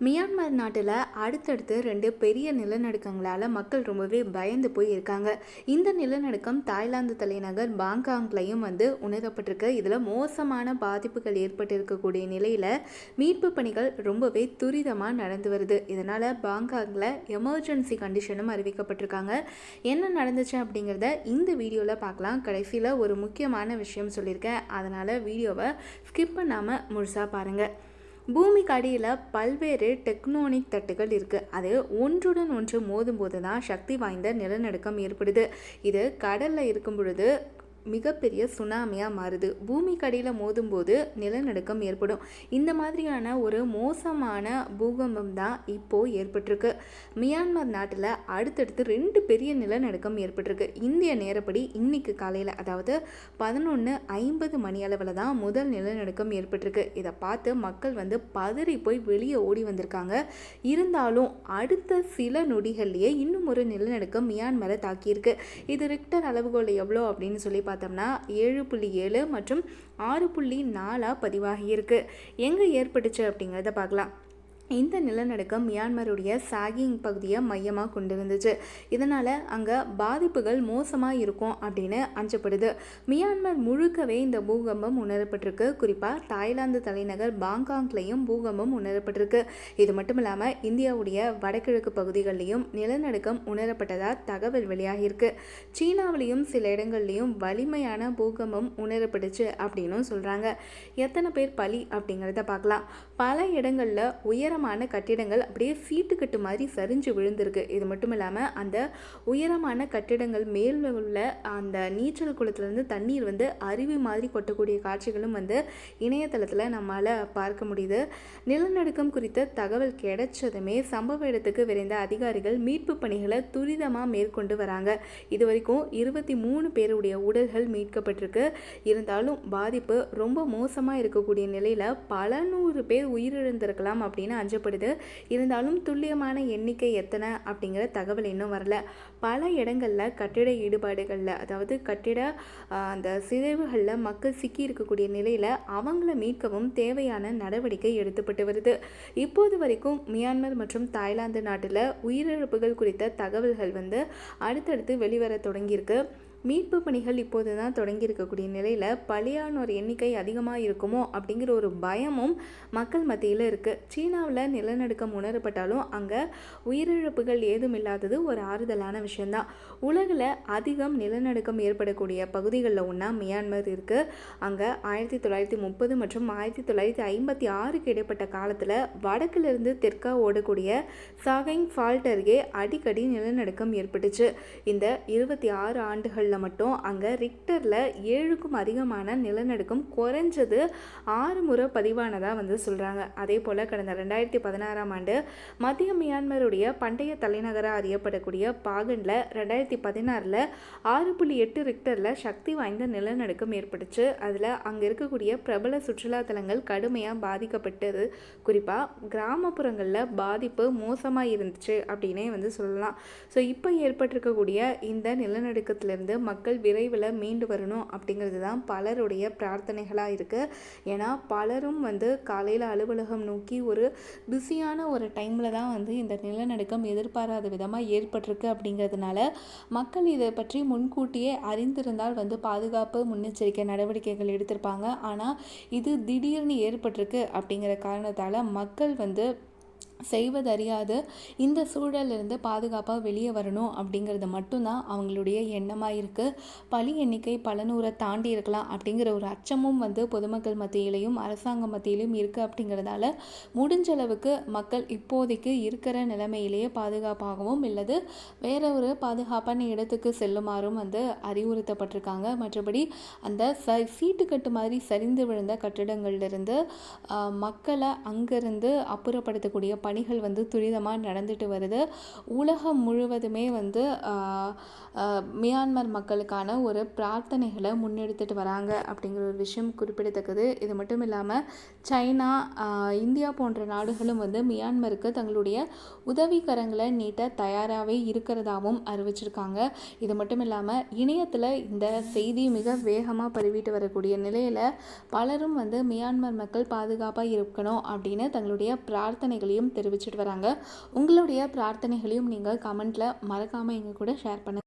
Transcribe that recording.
Myanmar நாட்டில் அடுத்தடுத்து 2 பெரிய நிலநடுக்கங்களால் மக்கள் ரொம்பவே பயந்து போய் இருக்காங்க. இந்த நிலநடுக்கம் தாய்லாந்து தலைநகர் பாங்காங்லையும் உணரப்பட்டிருக்கு. இதில் மோசமான பாதிப்புகள் ஏற்பட்டு இருக்கக்கூடிய நிலையில் மீட்பு பணிகள் ரொம்பவே துரிதமாக நடந்து வருது. இதனால் பாங்காங்கில் எமர்ஜென்சி கண்டிஷனும் அறிவிக்கப்பட்டிருக்காங்க. என்ன நடந்துச்சு அப்படிங்கிறத இந்த வீடியோவில் பார்க்கலாம். கடைசியில் ஒரு முக்கியமான விஷயம் சொல்லியிருக்கேன், அதனால் வீடியோவை ஸ்கிப் பண்ணாமல் முழுசாக பாருங்கள். பூமிக்கு அடியில் பல்வேறு டெக்னோனிக் தட்டுகள் இருக்குது. அது ஒன்றுடன் ஒன்று மோதும்போது தான் சக்தி வாய்ந்த நிலநடுக்கம் ஏற்படுது. இது கடலில் இருக்கும் பொழுது மிகப்பெரிய சுனாமியாக மாறுது. பூமிக்கு அடியில் மோதும்போது நிலநடுக்கம் ஏற்படும். இந்த மாதிரியான ஒரு மோசமான பூகம்பம் தான் இப்போது ஏற்பட்டிருக்கு. மியான்மர் நாட்டில் அடுத்தடுத்து 2 பெரிய நிலநடுக்கம் ஏற்பட்டிருக்கு. இந்திய நேரப்படி இன்னைக்கு காலையில், அதாவது 11:50 மணி அளவில் தான் முதல் நிலநடுக்கம் ஏற்பட்டிருக்கு. இதை பார்த்து மக்கள் பதறி போய் வெளியே ஓடி வந்திருக்காங்க. இருந்தாலும் அடுத்த சில நொடிகள்லேயே இன்னும் ஒரு நிலநடுக்கம் மியான்மரை தாக்கியிருக்கு. இது ரிக்டர் அளவுகோல் எவ்வளோ அப்படின்னு சொல்லி பார்த்தோம்னா 7.7 மற்றும் 6.4 பதிவாகியிருக்கு. எங்கே ஏற்பட்டுச்சு அப்படிங்கிறத பார்க்கலாம். இந்த நிலநடுக்கம் மியான்மருடைய சாகிங் பகுதியை மையமாக கொண்டிருந்துச்சு. இதனால் அங்கே பாதிப்புகள் மோசமாக இருக்கும் அப்படின்னு அஞ்சப்படுது. மியான்மர் முழுக்கவே இந்த பூகம்பம் உணரப்பட்டிருக்கு. குறிப்பாக தாய்லாந்து தலைநகர் பாங்காங்லையும் பூகம்பம் உணரப்பட்டிருக்கு. இது மட்டும் இல்லாமல் இந்தியாவுடைய வடகிழக்கு பகுதிகளிலையும் நிலநடுக்கம் உணரப்பட்டதாக தகவல் வெளியாகியிருக்கு. சீனாவிலையும் சில இடங்கள்லையும் வலிமையான பூகம்பம் உணரப்பட்டுச்சு அப்படின்னு சொல்கிறாங்க. எத்தனை பேர் பலி அப்படிங்கிறத பார்க்கலாம். பல இடங்களில் உயரமான கட்டிடங்கள் அப்படியே சீட்டுக்கட்டு மாதிரி சரிஞ்சு விழுந்திருக்கு. இது மட்டும் இல்லாமல் அந்த உயரமான கட்டிடங்கள் மேல் உள்ள அந்த நீச்சல் குளத்துலேருந்து தண்ணீர் அருவி மாதிரி கொட்டக்கூடிய காட்சிகளும் இணையதளத்தில் நம்மளால் பார்க்க முடியுது. நிலநடுக்கம் குறித்த தகவல் கிடைச்சதுமே சம்பவ இடத்துக்கு விரைந்த அதிகாரிகள் மீட்பு பணிகளை துரிதமாக மேற்கொண்டு வராங்க. இது வரைக்கும் 23 பேருடைய உடல்கள் மீட்கப்பட்டிருக்கு. இருந்தாலும் பாதிப்பு ரொம்ப மோசமாக இருக்கக்கூடிய நிலையில் பல நூறு பேர் உயிரிழந்திருக்கலாம் அப்படின்னு அஞ்சப்படுது. இருந்தாலும் துல்லியமான எண்ணிக்கை எத்தனை அப்படிங்கிற தகவல் இன்னும் வரல. பல இடங்களில் கட்டிட ஈடுபாடுகளில், அதாவது கட்டிட அந்த சிதைவுகளில் மக்கள் சிக்கி இருக்கக்கூடிய நிலையில் அவங்கள மீட்கவும் தேவையான நடவடிக்கை எடுக்கப்பட்டு வருது. இப்போது வரைக்கும் மியான்மர் மற்றும் தாய்லாந்து நாட்டில் உயிரிழப்புகள் குறித்த தகவல்கள் அடுத்தடுத்து வெளிவர தொடங்கியிருக்கு. மீட்பு பணிகள் இப்போது தான் தொடங்கி இருக்கக்கூடிய நிலையில் பலியானோர் எண்ணிக்கை அதிகமாக இருக்குமோ அப்படிங்கிற ஒரு பயமும் மக்கள் மத்தியில் இருக்குது. சீனாவில் நிலநடுக்கம் உணரப்பட்டாலும் அங்கே உயிரிழப்புகள் ஏதும் இல்லாதது ஒரு ஆறுதலான விஷயம்தான். உலகில் அதிகம் நிலநடுக்கம் ஏற்படக்கூடிய பகுதிகளில் ஒன்றா மியான்மர் இருக்குது. அங்கே 1930 மற்றும் 1956க்கு இடைப்பட்ட காலத்தில் வடக்கிலிருந்து தெற்காக ஓடக்கூடிய சாகைங் ஃபால்ட் அருகே அடிக்கடி நிலநடுக்கம் ஏற்பட்டுச்சு. இந்த 26 ஆண்டுகளில் மட்டும் அங்கே ரிக்டரில் 7க்கும் அதிகமான நிலநடுக்கம் குறைஞ்சது 6 முறை பதிவானதாக சொல்கிறாங்க. அதே போல் கடந்த 2016ஆம் ஆண்டு மத்திய மியான்மருடைய பண்டைய தலைநகராக அறியப்படக்கூடிய பாகனில் 2016 6.8 ரிக்டரில் சக்தி வாய்ந்த நிலநடுக்கம் ஏற்பட்டுச்சு. அதில் அங்கே இருக்கக்கூடிய பிரபல சுற்றுலா தலங்கள் கடுமையாக பாதிக்கப்பட்டது. குறிப்பாக கிராமப்புறங்களில் பாதிப்பு மோசமாக இருந்துச்சு அப்படின்னே சொல்லலாம். ஸோ இப்போ ஏற்பட்டிருக்கக்கூடிய இந்த நிலநடுக்கத்திலிருந்து மக்கள் விரைவில் மீண்டு வரணும் அப்படிங்கிறது தான் பலருடைய பிரார்த்தனைகளாக இருக்குது. ஏன்னா பலரும் காலையில் அலுவலகம் நோக்கி ஒரு பிஸியான ஒரு டைமில் தான் இந்த நிலநடுக்கம் எதிர்பாராத விதமாக ஏற்பட்டிருக்கு. அப்படிங்கிறதுனால மக்கள் இதை பற்றி முன்கூட்டியே அறிந்திருந்தால் பாதுகாப்பு முன்னெச்சரிக்கை நடவடிக்கைகள் எடுத்திருப்பாங்க. ஆனால் இது திடீர்னு ஏற்பட்டிருக்கு அப்படிங்கிற காரணத்தால் மக்கள் செய்வதறியாது இந்த சூழலிருந்து பாதுகாப்பாக வெளியே வரணும் அப்படிங்கிறது மட்டும்தான் அவங்களுடைய எண்ணமாக இருக்குது. பலி எண்ணிக்கை பல நூறை தாண்டி இருக்கலாம் அப்படிங்கிற ஒரு அச்சமும் பொதுமக்கள் மத்தியிலையும் அரசாங்க மத்தியிலையும் இருக்குது. அப்படிங்கிறதால முடிஞ்ச அளவுக்கு மக்கள் இப்போதைக்கு இருக்கிற நிலைமையிலேயே பாதுகாப்பாகவும் இல்லது வேற ஒரு பாதுகாப்பான இடத்துக்கு செல்லுமாறும் அறிவுறுத்தப்பட்டிருக்காங்க. மற்றபடி அந்த சீட்டுக்கட்டு மாதிரி சரிந்து விழுந்த கட்டிடங்கள்லேருந்து மக்களை அங்கிருந்து அப்புறப்படுத்தக்கூடிய பணிகள் துரிதமாக நடந்துட்டு வருது. உலகம் முழுவதுமே மியான்மர் மக்களுக்கான ஒரு பிரார்த்தனைகளை முன்னெடுத்துட்டு வராங்க அப்படிங்கிற ஒரு விஷயம் குறிப்பிடத்தக்கது. இது மட்டும் இல்லாமல் சைனா, இந்தியா போன்ற நாடுகளும் மியான்மருக்கு தங்களுடைய உதவிக்கரங்களை நீட்ட தயாராகவே இருக்கிறதாகவும் அறிவிச்சிருக்காங்க. இது மட்டும் இல்லாமல் இணையத்தில் இந்த செய்தி மிக வேகமாக பரவிட்டு வரக்கூடிய நிலையில் பலரும் மியான்மர் மக்கள் பாதுகாப்பாக இருக்கணும் அப்படின்னு தங்களுடைய பிரார்த்தனைகளையும் தெரிவிச்சிட்டு வராங்க. உங்களுடைய பிரார்த்தனைகளையும் நீங்கள் கமெண்ட்டில் மறக்காமல் எங்கள் கூட ஷேர் பண்ணுங்கள்.